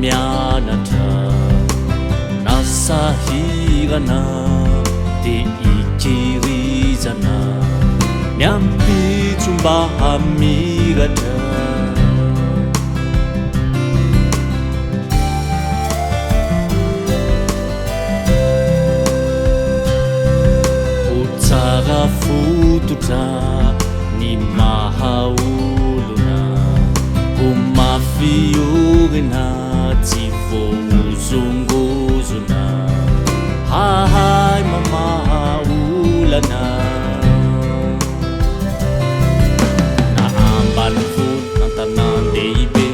mianatra nasahirana de ikirizana miampitso mba hamiratra ho tsara fototra ny mahaolona ho mafiorina tsy voazongozona hahay mamahaolana na ambany fony antanàn-dehibe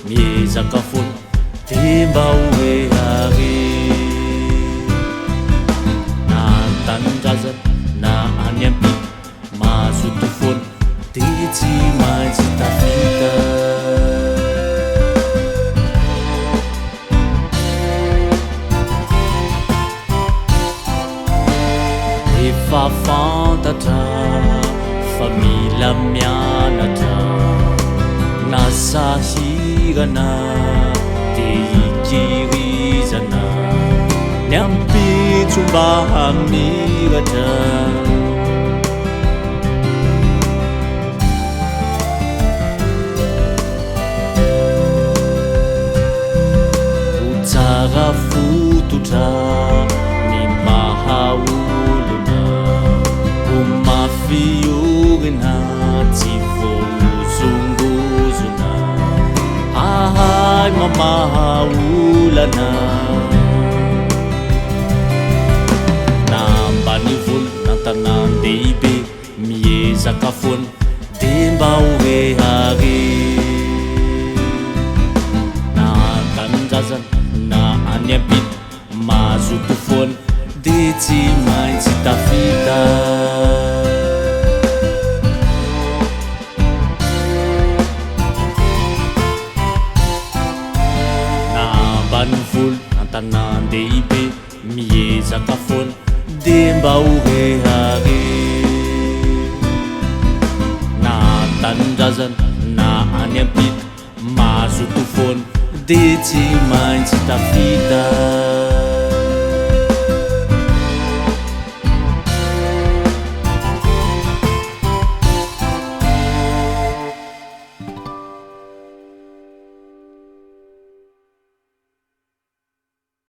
miezaka fony de mba hoe are na antanindrazana na any ampita mazoto fony de tsy maintsy tafita efa fantatra fa mila mianatra nasahirana de ikirizana ny ampitso mba hamiratra ho tsara fototra ny mahaolona ho mafiorina tsy voazongozona hahay mamahaolana na ambany vola nantanàn-dehibe miezaka foana de mba hoe are na antanindrazana na any ampita mazoto foana de tsy maintsy tafita na ambany vola antanàn-dehibe miezaka foana de mba hoe are na antanindrazana na any ampita mazoto foana de tsy maintsy tafita